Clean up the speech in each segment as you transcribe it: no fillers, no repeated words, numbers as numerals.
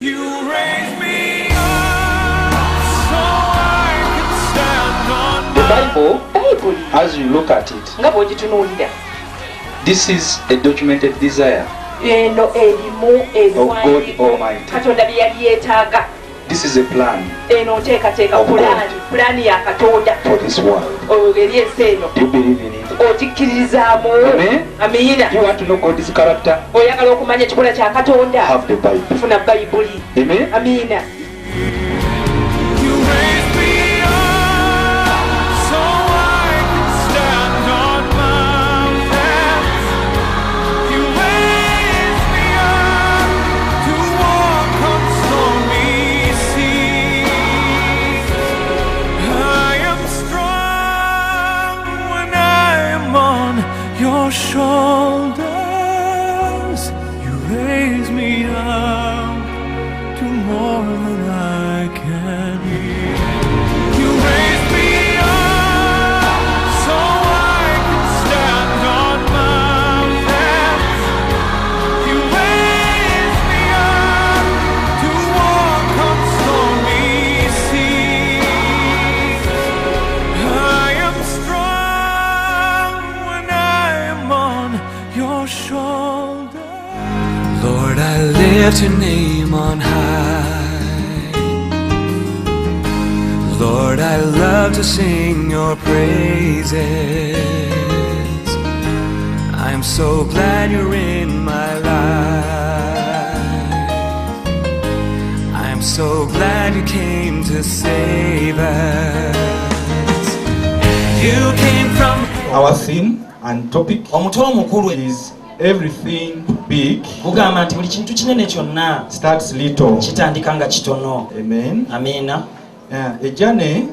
You raise me up so I can stand on The Bible, as you look at it, this is a documented desire of God Almighty. This is a plan of God for this world. Do you believe in it? Amen? Do you want to know God's character? Have the Bible. Amen? You raise me up so I can stand on mountains. You raise me up to walk on stormy seas. I am strong when I am on your shoulders. You raise me up to more than I can hear. You raise me up so I can stand on mountains. You raise me up to walk on stormy seas. I am strong when I am on your shoulders. Lord, I lift your name on high. Lord, I love to sing your praises. I am so glad you're in my life. I am so glad you came to save us. You came from Our theme and topic is everything big kugamba nti buli kintu kinene kyonna starts little. kitandika nga kitono. Amen. Amiina. A journey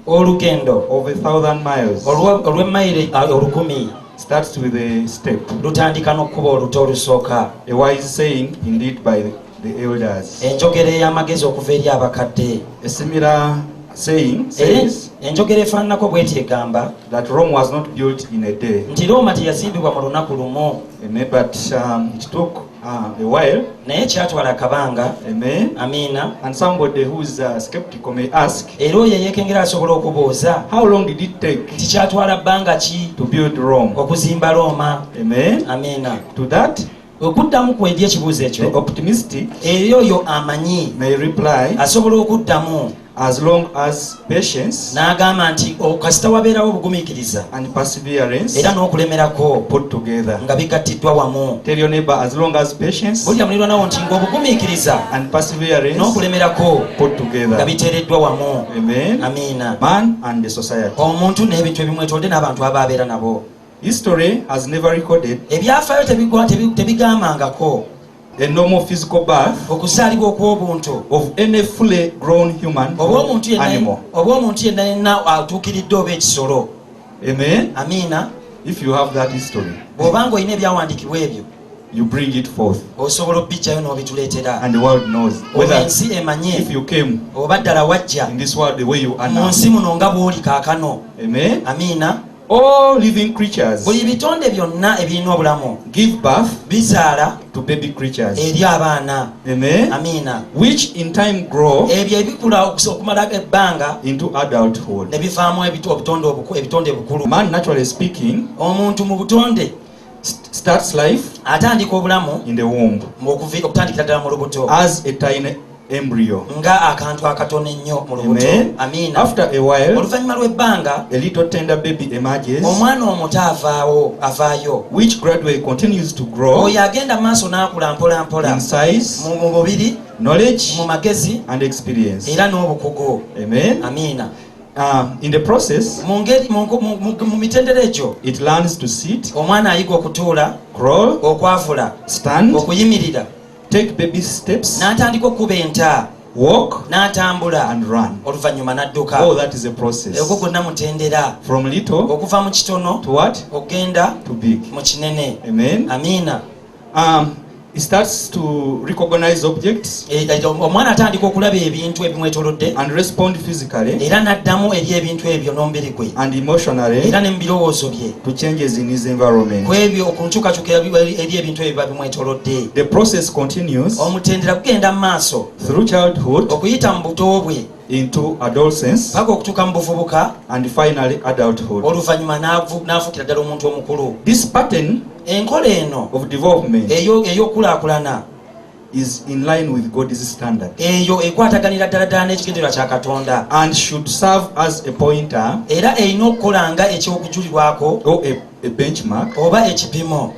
Olugendo of 1,000 miles olw'emayiro 1000 starts with a step. lutandika n'okkuba oluto olusooka. A wise saying indeed by the elders. Enjogera ey'amagezi okuva eri abakadde. A similar saying says enjogera efaananako bw'eti egamba that Rome was not built in a day. nti Rooma teyazimbibwa mu lunaku lumu. Amen. But it took a while. Naye kyatwala akabanga. Amen. Amiina. And somebody who's skeptical may ask, Era oyo eyeekengera asobola okubuuza how long did it take nti kyatwala bbanga ki to build Rome? okuzimba Rooma. Amen. Amiina. To that, Okuddamu ku eri ekibuuzo the ekyo optimistic eri oyo amanyi may reply, asobola okuddamu as long as patience n'agamba nti kasita wabeerawo obugumiikiriza and perseverance era n'okulemerako put together. nga bigattiddwa wamu. Tell your neighbor, as long as patience Bulya mulirwanawo nti ng'obugumiikiriza and perseverance n'okulemerako put nga together. biteereddwa wamu. Amen. Amiina. Man and the society. Omuntu n'ebintu ebimwetolodde n'abantu aba abeera nabo. History has never recorded Ebyafaayo tebigambangako a normal physical birth okuzaalibwa okw'obuntu of any fully grown human oba omuntu animal. yenna yenna atuukiridde oba ekisolo. Amen. Amiina. If you have that history, bw'obanga olina ebyawandiikibwa ebyo you bring it forth osobola obbijjayo n'obituleetera. and the world knows Oba whether ensi emanye if you came oba ddala wajja in this world the way you are mu now. nsi muno nga bw'oli kaakano. Amen. Amiina. All living creatures Buli bitonde byonna ebirina obulamu give birth bizaala to baby creatures. eri abaana. Amen. Amiina. Which in time grow Ebyo ebikula okumala ebbanga into adulthood. ne bivaamu ebitonde bukulu. Man, naturally speaking, Omuntu mu butonde starts life atandika obulamu in the womb okutandikira ddala mu lubuto as a tiny embryo. nga akantu akatono ennyo mu lubuto. Amen. Amiina. After a while, oluvannyuma lw'ebbanga a little tender baby emerges, omwana omuto avaayo which gradually continues to grow oyo agenda maaso n'akula mpola mpola in size, mu mubiri, knowledge, mu magezi and experience. era n'obukugu. Amen. Amiina. In the process, mu mitendera egyo it learns to sit, omwana ayiga okutuula, crawl, okwavula, stand, okuyimirira, take baby steps, n'atandika okkuba enta, walk, n'atambula, and run. oluvannyuma n'adduka. Oh, that is a process. Ogwo gwonna mutendera From little okuva mu kitono to what? okgenda To big. mu kinene. Amen. Amiina. he starts to recognize objects omwana atandika okulaba ebintu ebimwetolodde and respond physically era n'addamu eri ebintu ebyo n'omubiri gwe and emotionally era ne mu birowoozo bye to changes in his environment. ku ebyo okunkyukakyuka eri ebintu ebyo biba bimwetolodde. The process continues omutendera kugenda mu maaso through childhood okuyita mu buto bwe into adolescence paka okutuuka mu buvubuka and finally adulthood. oluvannyuma n'afuukira ddala omuntu omukulu. This pattern enkola eno of development ey'okulaakulana is in line with God's standard eyo ekwataganira ddala n'ekigendererwa kya Katonda and should serve as a pointer era erina okukola nga eky'okujulirwako or a benchmark oba ekipimo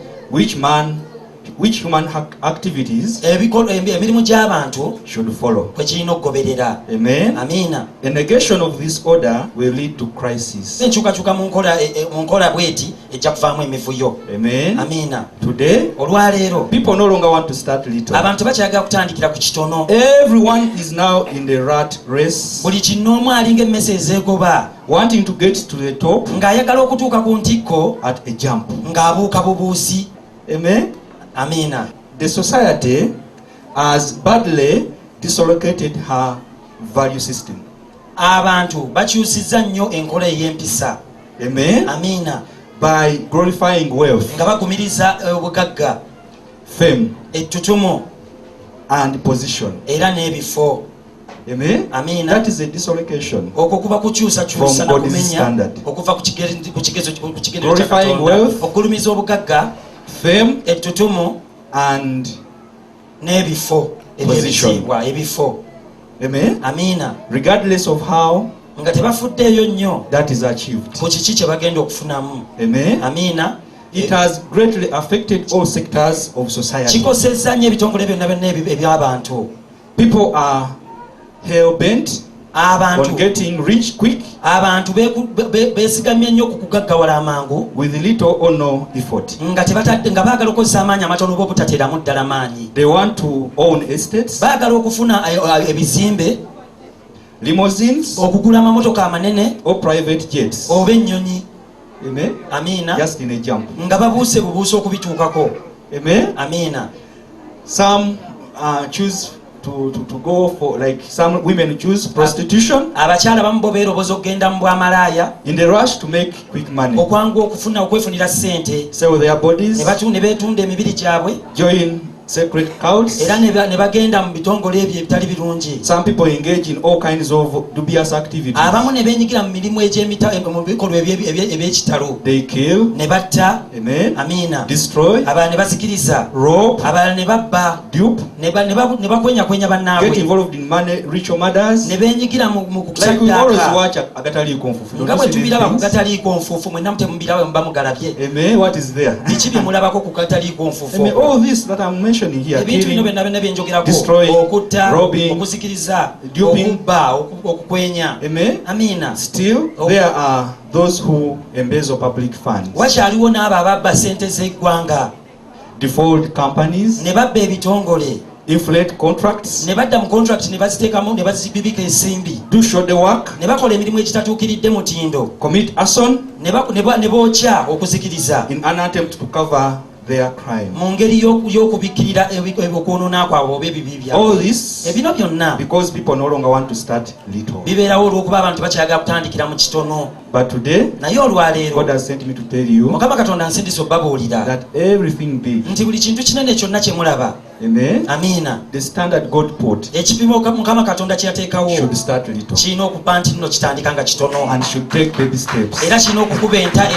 which human activities emirimu gy'abantu should follow. kwe kirina okugoberera. Amen. Amiina. A negation of this order will lead to crisis. enkyukakyuka mu nkola bweti ejja kuvaamu emivuyo. Amen. Amiina. Today olwaleero people no longer want to start little. abantu bakyagala kutandikira ku kitono. Everyone is now in the rat race, buli kinoomu alinga emmese ezeegoba wanting to get to the top ng'ayagala okutuuka ku ntikko at a jump. ng'abuuka bubuusi. Amen. Amiina. The society has badly dislocated her value system. abantu bakyusizza nnyo enkola ey'empisa. Amen. Amiina. By glorifying wealth, nga bagumiriza obugagga, fame ettutumu and position. era n'ebifo. Amen. Amiina. That is a dislocation. okwo kuba kukyusakyusa From God's nakumenya standard. okuva ku kigezo kya Glorifying Katonda. wealth, okugulumiza obugagga, fame ettutumu and n'ebifo Position. ebyebitiibwa ebifo. amen. Amiina. Regardless of how nga tebafuddeeyo nnyo that is achieved. ku kiki kye bagenda okufunamu. Amen. Amiina. It has greatly affected all sectors of society. kikosezza nnyo ebitongole byonna byonna eby'abantu. People are hell-bent abantu on getting rich quick abantu beesigamye nnyo ku kugaggawala amangu with little or no effort. nga baagala okukozesa amaanyi amatono oba obutateeramu ddala maanyi. They want to own estates, baagala okufuna ebizimbe, limousines, okugula amamotoka amanene or private jets. oba ennyonyi. Amen. Amiina. Just in a jump. nga babuuse bubuuse okubituukako. Amen. Amiina. Some choose to go for, like some women choose prostitution abakyala bamu bo beeroboza okugenda mu bwamalaaya in the rush to make quick money, okwanguwa okwefunira ssente, sell their bodies, ne beetunda emibiri gyabwe join sacred cults. era ne bagenda mu bitongole ebyo ebitali birungi. Some people engage in all kinds of dubious activities. abamu ne beenyigira mu mirimu mu bikolwa eby'ekitalo, They kill, ne batta. amen, Amiina. destroy, abalala ne bazikiriza, rob, abalala ne babba, dupe, ne bakwenyakwenya get bannaabwe, involved in money ritual murders. ne beenyigira mu Like we always kusaddaaka watch agataliiko nfufu. nga bwe tubiraba ku kataliiko nfuufu. mwenna mutemubiraba muba mugalabye. Amen. What is there? biki bye mulabako ku kataliiko nfuufu? Amen. All this that I'm mentioning here, ebintu bino killing, byonna byonna byenjogerako: destroying, okutta, robbing, okuzikiriza, duping, okubba, okukwenya. amen. Amiina. Still, there are those who embezzle public funds, wakyaliwo n'abo ababba ssente z'eggwanga, default companies, ne babba ebitongole, inflate contracts, ne badda mu contract ne baziteekamu, ne bazibibika ensimbi, do shoddy work, ne bakola emirimu egitatuukiridde mutindo, commit arson ne bookya okuzikiriza in an attempt to cover their crime. mu ngeri y'okubikkirira okwonoona kwabwe oba ebibi byabwe. All this ebino byonna because people no longer want to start little. bibeerawo olw'okuba abantu bakyagala kutandikira mu kitono. But today, naye olwaleero God has sent me to tell you Mukama Katonda nsindise obbabuulira that everything big, nti buli kintu kinene kyonna kye mulaba, amen, amiina, the standard God put ekipimo Mukama Katonda kye yateekawo should start little kirina okuba nti nno kitandika nga kitono, and should take baby steps. era kirina okukuba enta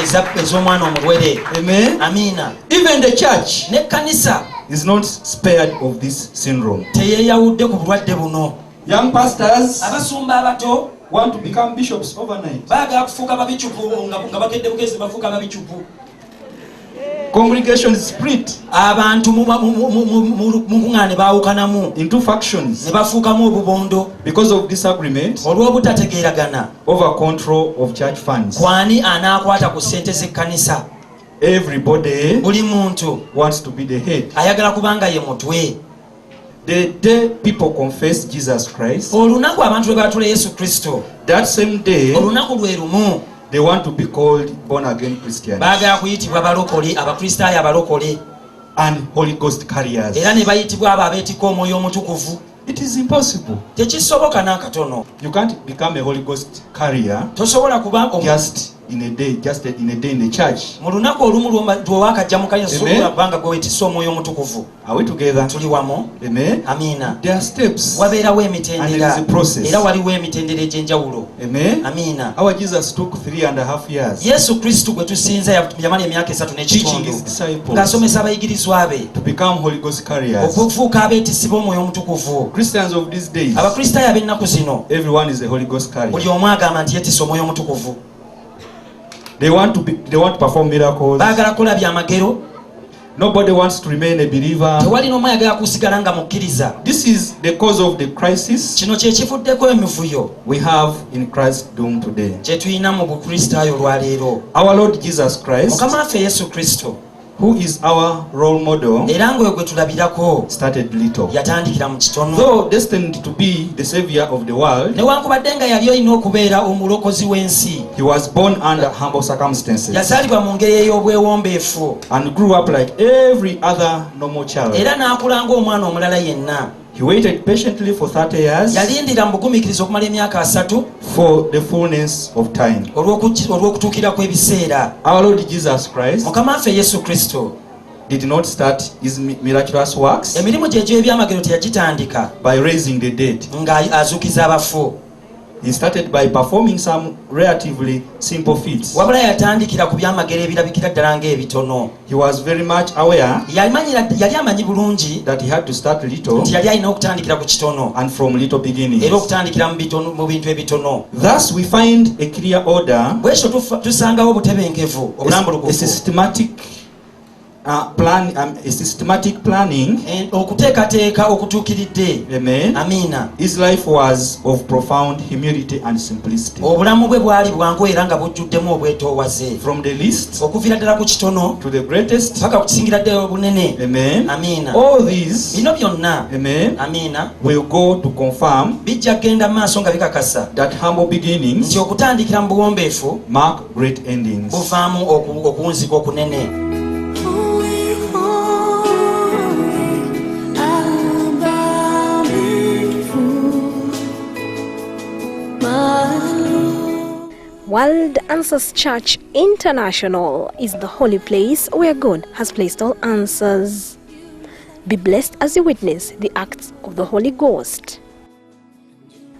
ez'omwana omuwere. Amen. Amiina. Even the church n'ekkanisa is not spared of this syndrome. teyeeyawudde ku bulwadde buno. Young pastors abasumba abato want to become bishops overnight. baagala kufuuka babicupu nga bakedde bugezi bafuuka babicupu. Congregation is split abantu mukuŋŋaane baawukanamu into factions ne bafuukamu obubondo because of disagreement olw'obutategeeragana over control of church funds. kwani anaakwata ku ssente z'ekkanisa. Everybody buli muntu wants to be the head. ayagala kubanga ye mutwe. The day people confess Jesus Christ, olunaku abantu lwe baatula Yesu Kristo, that same day olunaku lwe lumu they want to be called born again Christians. baagala kuyitibwa balokole, abakristaayo abalokole. and Holy Ghost carriers. era ne bayitibwa abo abeetika omwoyo omutukuvu. It is impossible. Tekisoboka n'akatono. You can't become a Holy Ghost carrier Tosobola kuba just in a day in the church. mu lunaku olumu lw'owakajja mu kanisa sobola bbanga gwe weetisse omwoyo omutukuvu. Are we together? Tuli wamu? Amen. Amiina. There are steps. Wabeerawo And there emitendera is a process. era waliwo emitendera egy'enjawulo. Amen. Amiina. Our Jesus took 3.5 years Yesu Kristo gwe tusinza yamala emyaka 3 teaching n'ekitundu his disciples ng'asomesa abayigirizwa be to become Holy Ghost carriers. okufuuka abeetissi b'omwoyo omutukuvu. Christians of these days, Abakristaayo ab'ennaku zino everyone is a Holy Ghost carrier. buli omu agamba nti yeetisse omwoyo omutukuvu. They want to perform miracles. Baagala kukola byamagero. Nobody wants to remain a believer. Tewali n'omu ayagala kusigala nga mukkiriza. This is the cause of the crisis Kino kye kivuddeko emivuyo we have in Christendom today. kye tulina mu bukristaayo olwaleero. Our Lord Jesus Christ, Mukama waffe Yesu Kristo who is our role model, era ng'oyo gwe tulabirako started little. yatandikira mu kitono. Though destined to be the savior of the world, Newankubadde nga yali olina okubeera omulokozi w'ensi, he was born under humble circumstances yazaalibwa mu ngeri ey'obwewombeefu and grew up like every other normal child. era n'akula ng'omwana omulala yenna. He waited patiently for 30 years Yalindira mu bugumiikiriza okumala emyaka 3 for the fullness of time. olw'okutuukira kw'ebiseera. Our Lord Jesus Christ Mukama waffe Yesu Kristo did not start his miraculous works emirimu gye egy'ebyamagero teyagitandika by raising the dead. ng'azuukiza abafu, He started by performing some relatively simple feats. wabula yatandikira ku byamagero ebirabikira ddala ng'ebitono. He was very much aware Yali amanyi bulungi that he had to start little nti yali alina okutandikira ku kitono and from little beginnings. era okutandikira mu bintu ebitono. Thus we find a clear order, Bwekyo tusangawo obutebenkevu a obulambulukufu, systematic a systematic planning. okuteekateeka okutuukiridde. Amen. Amiina. His life was of profound humility and simplicity. Obulamu bwe bwali bwangu era nga bujjuddemu obwetoowaze, From the least okuviira ddala ku kitono to the greatest. paka kukisingira ddala obunene. Amen. Amiina. All these, Bino byonna, amen, amiina, will go to confirm bijja kgenda mu maaso nga bikakasa that humble beginnings nti okutandikira mu buwombeefu mark great endings. buvaamu okuwunzika okunene. World Answers Church International is the holy place where God has placed all answers. Be blessed as you witness the acts of the Holy Ghost.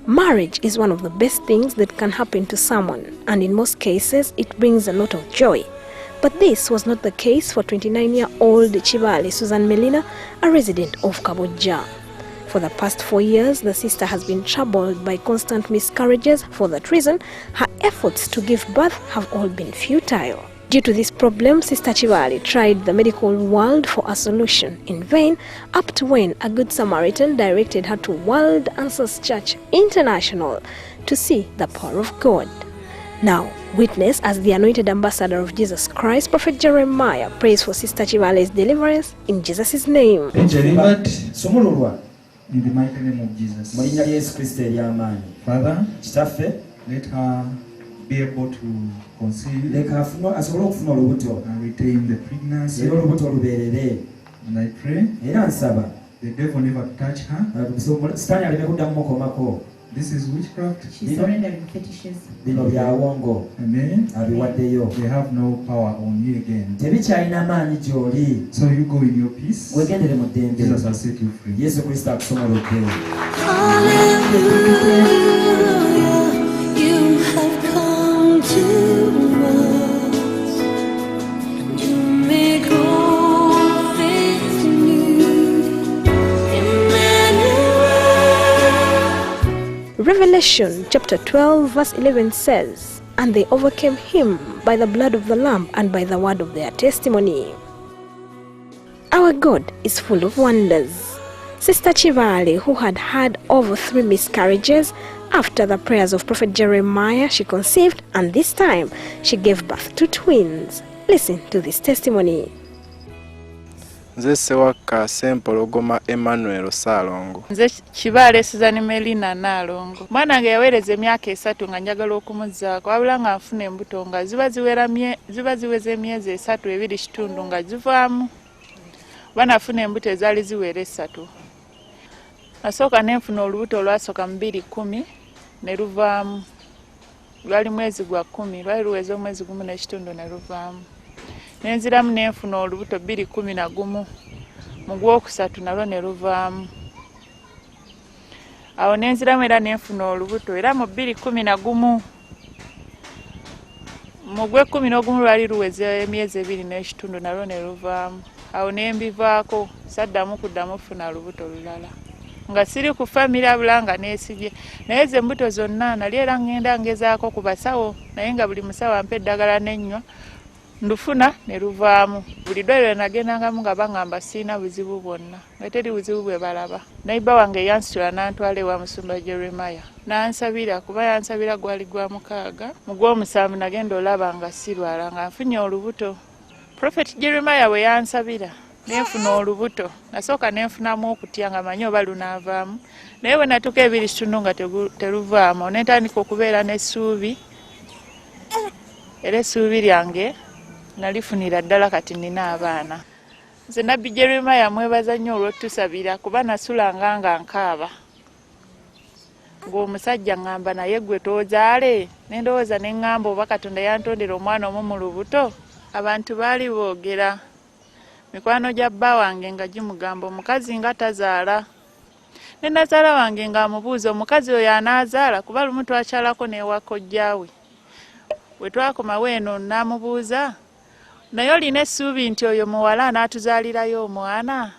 Marriage is one of the best things that can happen to someone, and in most cases it brings a lot of joy. But this was not the case for 29-year-old Chibale Susan Melina, a resident of Kaboja. For the past 4 years, the sister has been troubled by constant miscarriages. For that reason, her efforts to give birth have all been futile. Due to this problem, Sister Chibale tried the medical world for a solution in vain, up to when a good Samaritan directed her to World Answers Church International to see the power of God. Now, witness as the anointed ambassador of Jesus Christ, Prophet Jeremiah, prays for Sister Chibale's deliverance in Jesus' name. Somololwa In the mighty name of Jesus. mu linnya lya Yesu Kristo ery'amaanyi. Father, Kitaffe, let her be able to conceive leka asobole okufuna olubuto and retain the pregnancy. era olubuto lubeerere. And I pray Era nsaba the devil never touch her. sitaani aleme kuddamu mukomako. This is witchcraft. She's surrendering fetishes. Bino byawongo Amen. abiwaddeyo. They have no power on you again. Tebikyalina maanyi gy'oli. So you go in your peace. Wegendere mu ddembe. Jesus has set you free. Yesu Kristo akusomolodde. You have come to us. You make all things new. Emmanuel. Revelation chapter 12 verse 11 says, "And they overcame him by the blood of the Lamb and by the word of their testimony." Our God is full of wonders. Sister Chibale, who had had over 3 miscarriages, after the prayers of Prophet Jeremiah, she conceived, and this time she gave birth to twins. Listen to this testimony. Nze Sewaka Sempologoma Emmanuel Salongo. Nze Chibale Susan Melina Nalongo. Mwana wange yaweereza emyaka 3 nga njagala okumuzzaako wabula nga nfuna embuto nga ziba ziweze emyezi 3 2 nga zivaamu. banafuna embuto ezaali ziwera 3. Nasooka nenfuna olubuto olwasooka mu 2010 ne luvaamu. Lwali mwezi gwa 10, lwali luweze omwezi gumu n'ekitundu ne luvaamu. Nenziramu nenfuna olubuto 2011 mu Gwokusatu nalwo ne luvaamu. Awo nenziramu era nenfuna olubuto era mu 2011 mu Gwe11 lwali luweze emyezi 2 n'ekitundu nalwo ne luvaamu. Awo nembivaako saddamu kuddamu funa lubuto lulala nga siri ku family abulanga nesibye naye ze mbuto zonna nali era ngenda ngezaako ku basawo naye nga buli musawo ampa eddagala n'ennywa ndufuna ne luvaamu. Buli ddwaliro nagendangamu nga baŋŋamba siina buzibu bwonna nga teri buzibu bwe balaba. Nayiba wange yansitula n'antwala ewa Musumba Jeremiah n'ansabira kuba yansabira gwali gwa 6 mu Gwomusanvu nagenda olaba nga sirwala nga nfunye olubuto. Prophet Jeremiah we yansabira nenfuna olubuto nasooka nenfunamu okutya nga manyi oba lunaavaamu naye bwe natuuka 2 nga teruvaamu nentandika okubeera n'essuubi era essuubi lyange nalifunira ddala kati nina abaana. Nze Nabbi Jeremiah mwebaza nnyo olw'otusabira kuba nasulanga nga nkaaba ng'omusajja ŋŋamba naye gwe toozaale nendowooza ne ŋŋamba oba Katonda yantondera omwana omu mu lubuto. Abantu baali boogera mikwano gya bba wange nga gimugamba omukazi nga tazaala. Ne nazaala wange nga amubuuza omukazi oyo anaazaala kuba lumu twakyalako n'ewa kojjaawe. Bwe twakomawo eno n'amubuuza naye olina essuubi nti oyo muwala anaatuzaalirayo omwana?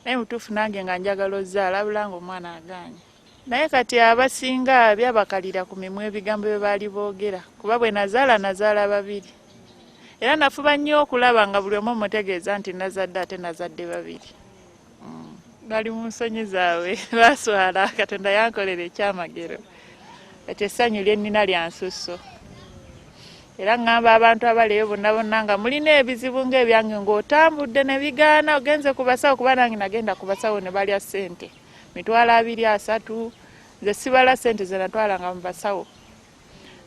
Naye mutuufu nange nga njagala ozaala bulanga omwana agaanye. Naye kati abasinga byabakalira ku mimwa ebigambo bye baali boogera kuba bwe nazaala 2. Era nafuba nnyo okulaba nga buli omu mutegeeza nti nazadde ate nazadde 2. Bali mu nsonyi zaabwe baswala Katonda yankolera ekyamagero. Ekyo essanyu lye nnina lya nsusso. Era ngamba abantu abaleyo bonna nga mulina ebizibu ng'ebyange ng'otambudde ne bigaana ogenze ku basawo kuba nange nagenda ku basawo ne balya ssente. Mitwalo 2-3 nze sibala ssente ze natwalanga mu basawo.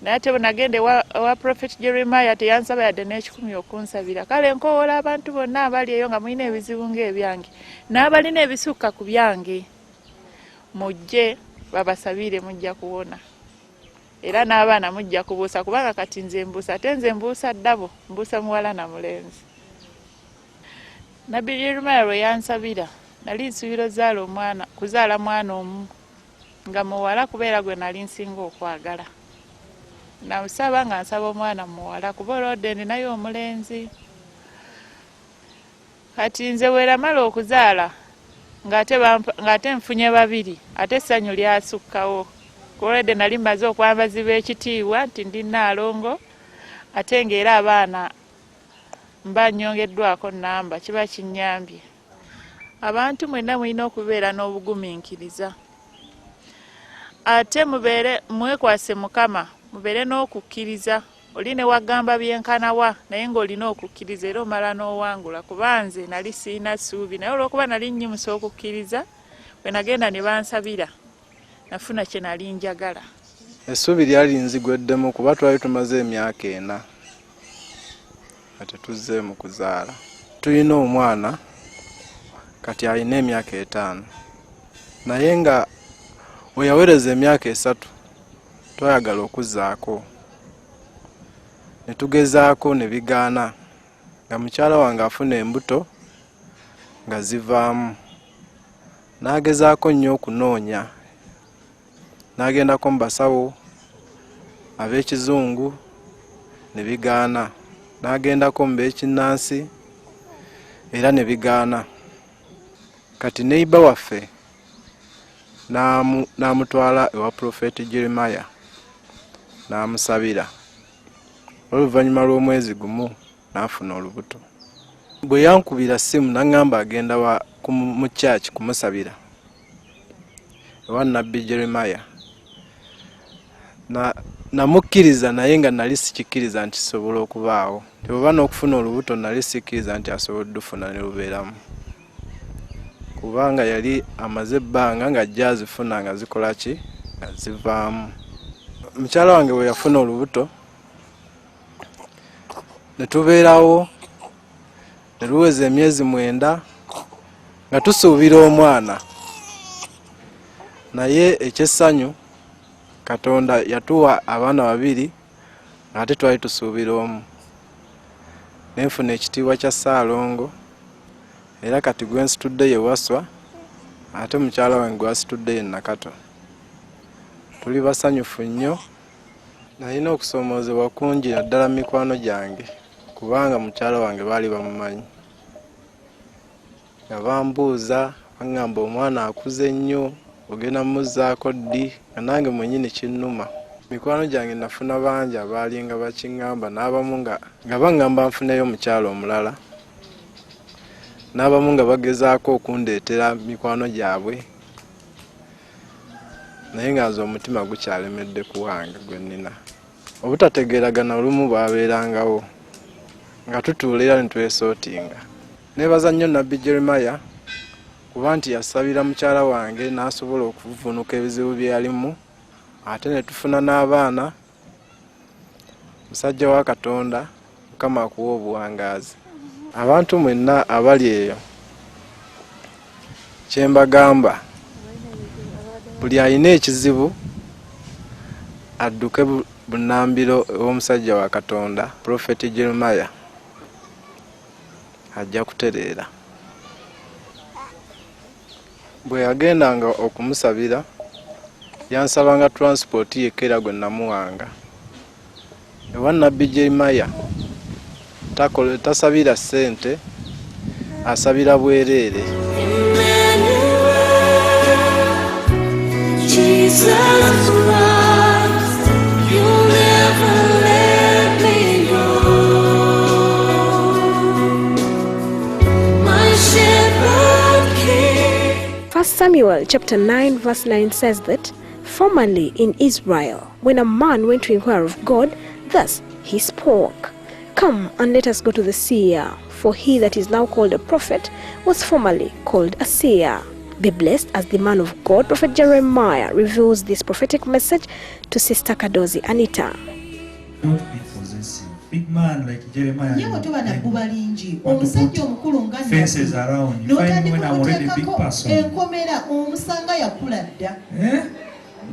Naye ate bwe nagenda ewa Prophet Jeremiah teyansaba yadde n'ekikumi okunsabira. Kale nkoowola abantu bonna abali eyo nga mulina ebizibu ng'ebyange n'abalina ebisukka ku byange mujje babasabire mujja kuwona. Era n'abaana mujja kubuusa kubanga kati nze mbuusa ate nze mbuusa ddabo mbuusa muwala na mulenzi. Nabbi Jeremiah lwe yansabira nali nsuubira kuzaala mwana omu nga muwala kubeera gwe nali nsinga okwagala. Namusaba nga nsaba omwana muwala kuba olwodde ninayo omulenzi. Kati nze weeramala okuzaala ng'ate nfunye 2 ate essanyu lyasukkawo. Olwodde nali mmaze okwambazibwa ekitiibwa nti ndi Nnaalongo ate ng'era abaana mba nnyongeddwako nnamba kiba kinnyambye. Abantu mwenna mulina okubeera n'obugumiikiriza ate mwekwase Mukama mubeere n'okukkiriza. Oli ne wagamba byenkanawa naye ng'olina okukkiriza era omala n'owangula kuba nze nali siina ssuubi naye olw'okuba nali nnyimusa okukkiriza bwe nagenda ne bansabira nafuna kye nali njagala. Essuubi lyali nzigweddemu kuba twali tumaze emyaka 4 ate tuzze mu kuzaala. Tulina omwana kati alina emyaka 5 naye nga we yawereza emyaka 3 twayagala okuzaako ne tugezaako ne bigaana nga mukyala wange afuna embuto nga zivaamu. N'agezaako nnyo okunoonya n'agendako mu basawo ab'ekizungu ne bigaana, n'agendako mu b'ekinnansi era ne bigaana. Kati neiba waffe n'amutwala ewa Prophet Jeremiah n'amusabira. Oluvannyuma lw'omwezi gumu n'afuna olubuto. Bwe yankubira ssimu n'aŋŋamba agenda mu church kumusabira ewa Nabbi Jeremiah. Namukkiriza naye nga nali sikikkiriza nti kisobola okubaawo. Oba n'okufuna olubuto nali sikkiriza nti asobodde ofuna ne lubeeramu. Kubanga yali amaze ebbanga nga ajja azifuna nga zikola ki nga zivaamu. Mukyala wange bwe yafuna olubuto ne tubeerawo ne luweza emyezi 9 nga tusuubira omwana naye ekyessanyu Katonda yatuwa abaana babiri ate twali tusuubira omu nenfuna ekitiibwa kya Ssaalongo era kati gwe nsitudde ye Waswa ate mukyala wange gwasitudde ye Nakato. Tuli basanyufu nnyo. Nalina okusoomoozebwa kungi naddala mikwano gyange kubanga mukyala wange baali bamumanyi nga bambuuza baŋŋamba omwana akuze nnyo ogenda muzzaako ddi nga nange mwennyini kinnuma. Mikwano gyange nafuna bangi abaali nga bakiŋŋamba n'abamu nga baŋŋamba nfuneyo omukyala omulala n'abamu nga bagezaako okundeetera mikwano gyabwe naye nga nze omutima gukyalemedde ku wange gwe nnina. Obutategeeragana olumu bwabeerangawo nga tutuula era ne twesootinga. Neebaza nnyo Nabbi Jeremiah kuba nti yasabira mukyala wange n'asobola okuvunuka ebizibu bye yalimu ate ne tufuna n'abaana. Musajja wa Katonda, Mukama akuwa obuwangaazi. Abantu mwenna abali eyo kye mbagamba buli alina ekizibu adduke bunnambiro w'omusajja wa Katonda Prophet Jeremiah ajja kutereera. Bwe yagendanga okumusabira yansabanga transport yekka era gwe namuwanga. Ewa Nabbi Jeremiah tasabira ssente, asabira bwereere. Jesus Christ, you'll never let me go. My shepherd king. 1 Samuel chapter 9 verse 9 says that, formerly in Israel, when a man went to inquire of God, thus he spoke, "Come and let us go to the seer, for he that is now called a prophet was formerly called a seer." Be blessed as the man of God, Prophet Jeremiah, reveals this prophetic message to Sister Kadozi Anita. Don't be possessive. Big man like Jeremiah. Ye bw'otoba nabbu balingi, Want to omusajja put omukulu nga fences around. You find when I'm already a big person. enkomera omusanga yakula dda.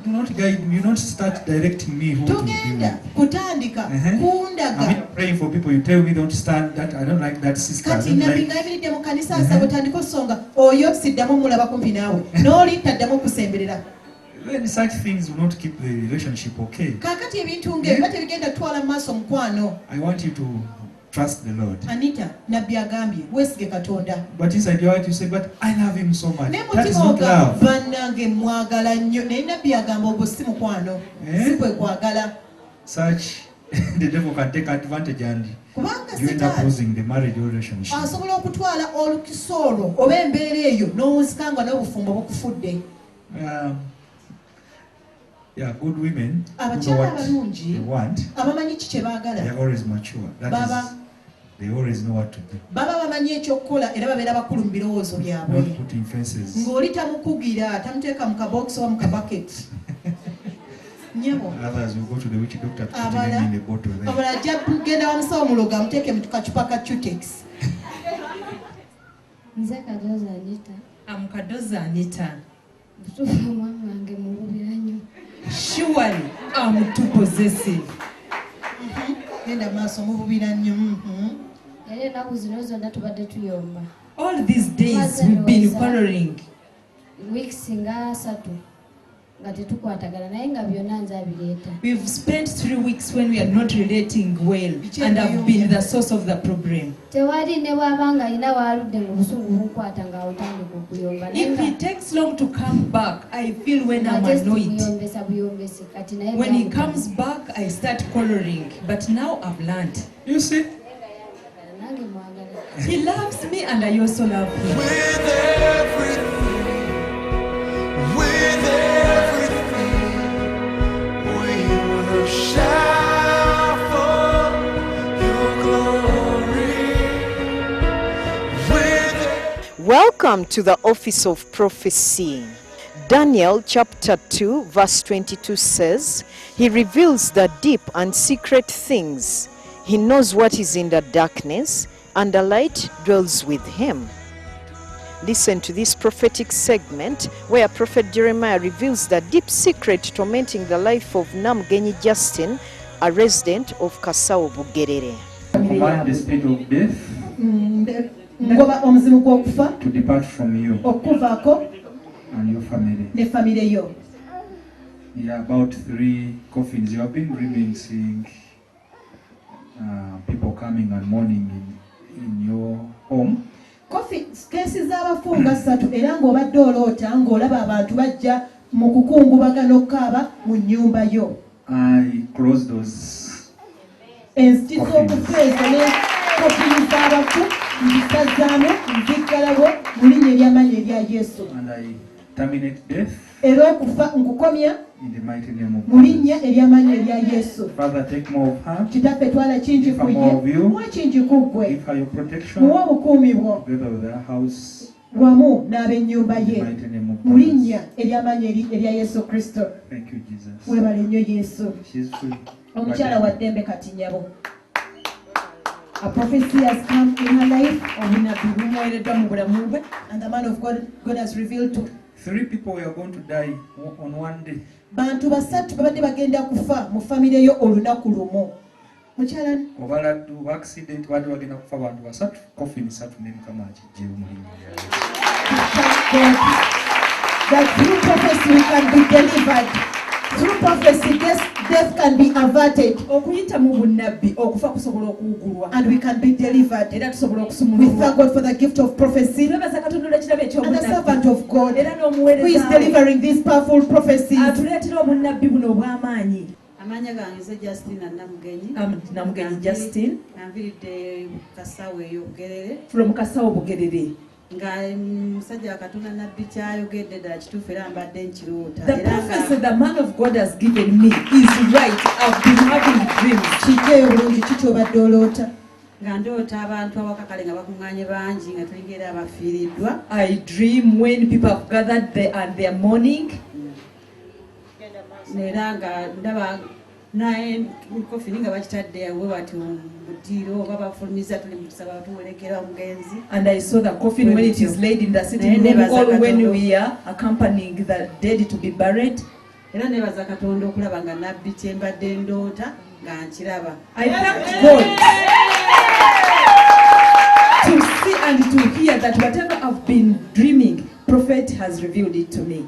You don't start directing me who to be Togenda with. kutandika I'm kundaga. praying for people. You tell me don't stand that. I don't like that sister. I Kati don't nabbi like. nga ayimiride mu kanisa asaba otandika osonga oyo siddamu mulaba kumpi naawe n'oli taddamu okusemberera. When such things will not keep the relationship okay. Kaakati ebintu ng'ebiba tebigenda kutwala mu maaso mukwano. I want you to trust the Lord. Anita nabbi agambye weesige Katonda. But inside your heart you say, but I love him so much. Ne That is mutima not ogamba love. bannange mwagala nnyo naye nabbi agamba ogwo si mukwano si kwe kwagala. Such the devil can take advantage and Kubanga you end up sitaani losing the marriage relationship. asobola okutwala olukiso olwo oba embeera eyo n'owunzikanga n'obufumbo bukufudde. Yeah, good women who know Abakyala what abalungi they want. abamanyi ki kye They baagala are always mature. That Baba. is, they always know what to do. baba bamanyi ekyokukola era babeera bakulu mu birowoozo byabwe. Not putting fences. Ng'oli tamukugira tamuteeka mu kabokisi oba mu kabaketi. Nyabo Others will go to the witch doctor to put Abala. him in a bottle. Then. abala ajja kugenda wa musawo muloga amuteeke mu kacupa ka Cutex. Nze Kadozi Anita. Kadozi Anita. Butuufu omwami wange mulubira nnyo. Surely I'm too possessive. Genda maaso mububira nnyo. Era ennaku zino zonna tubadde tuyomba. All these days we've been quarreling. Weeks nga 3 nga tetukwatagana naye nga byonna nze abireeta. We've spent 3 weeks when we are not relating well and I've been the source of the problem. Tewali ne bw'aba nga alina waaludde mu busungu bunkwata ng'awotandika okuyomba. If it takes long to come back, I feel when I'm annoyed. Buyombesi kati naye When he comes back, I start quarreling. But now I've learned. You see? nange mwagala. He loves me and I also love him. With everything, we will shout for your glory. Welcome to the office of prophecy. Daniel chapter 2 verse 22 says, "He reveals the deep and secret things. He knows what is in the darkness, and the light dwells with him." Listen to this prophetic segment where Prophet Jeremiah reveals the deep secret tormenting the life of Namugenyi Justin, a resident of Kasao Bugerere. Command the spirit of death ngoba omuzimu gw'okufa to depart from you okuvaako and your family. ne famire yo. Yeah, about 3 coffins. You have been dreaming, seeing people coming and mourning in your home. Keesi z'abafu nga 3 era ng'obadde oloota ng'olaba abantu bajja mu kukungubagana okukaaba mu nnyumba yo. I close those enziti z'okufa ezo ne kofini z'abafu nzisazzaamu nziggalabo mu linnya ery'amannya erya Yesu. and I terminate death era okufa nkukomya in the mighty name of mu linnya ery'amannya erya Yesu. Father, take more of her. Kitaffe twala kingi ku ye muwa kingi ku ggwe Give her your protection muwa obukuumi bwo together with her house. wamu n'ab'ennyumba In the ye mighty name of mu Jesus. linnya ery'amannya erya Yesu Kristo. Thank you, Jesus. Weebale nnyo Yesu. She's free. Omukyala wa ddembe kati nyabo. A prophecy has come in her life, obunabbi bumuweereddwa mu bulamu bwe, and the man of God has revealed to 3 people were going to die on one day. bantu 3 babadde bagenda kufa mu famire yo olunaku lumu. Mukyala Obaladdu accident badde bagenda kufa abantu 3 coffin 3 ne Mukama akijjeyo mu linnya lya Yesu. that through prophecy we can be delivered. Through prophecy death can be averted. Okuyita mu bunnabbi okufa kusobola okuwugulwa. And we can be delivered. Era tusobola okusumululwa. We thank God for the gift of prophecy. Twebaza Katonda olw'ekirabo eky'obunnabbi. And the servant of God Era n'omuweereza who is delivering these powerful prophecies. Atuleetera obunnabbi buno obw'amaanyi. Amanya gange ze Justin Namugenyi. Namugenyi Justin. Nanviridde Kasawo eyo Bugerere. From Kasawo Bugerere. Nga musajja wa Katonda nabbi kyayogedde ddala kituufu era mbadde nkiroota. The prophecy the man of God has given me is right. I've been having dreams. Kijjeyo bulungi kikyobadde oloota. Nga ndoota abantu awaka kale nga bakuŋŋaanye bangi nga tulinga era abafiiriddwa. I dream when people have gathered there and they are mourning. Era nga ndaba naye kofini nga bakitadde awo bati butiiro oba bafulumiza tuli mu kusaba tuwerekera omugenzi. And I saw the coffin when it is laid in the sitting room or when we are accompanying the dead to be buried. Era nebaza Katonda okulaba nga nabbi kyembadde ndoota nga nkiraba. I thank God to see and to hear that whatever I've been dreaming, Prophet has revealed it to me.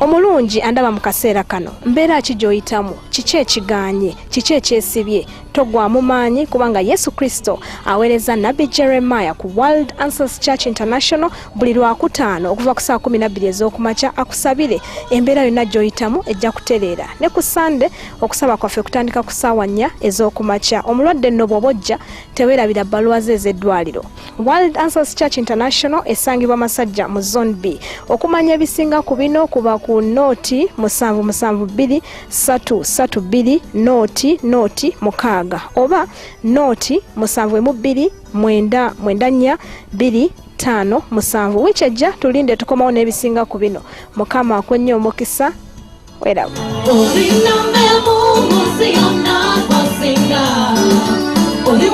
Omulungi andaba mu kaseera kano mbeera ki gy'oyitamu, kiki ekiganye, kiki ekyesibye, togwamu maanyi kubanga Yesu Kristo aweereza Nabbi Jeremiah ku World Answers Church International buli Lwakutaano okuva ku saa 12 ez'okumakya akusabire. Embeera yonna gy'oyitamu ejja kutereera. Ne ku Sande okusaba kwaffe kutandika ku ssaawa 4 ez'okumakya. Omulwadde nno bw'obojja teweerabira bbaluwa ze ez'eddwaliro. World Answers Church International esangibwa Masajja mu Zone B. Okumanya ebisinga ku bino kuba ku nooti 772 332 nooti 6 oba nooti 729 255 wichejja tulinde tukomawo n'ebisinga ku bino. Mukama akwenye omukisa. Wera Oli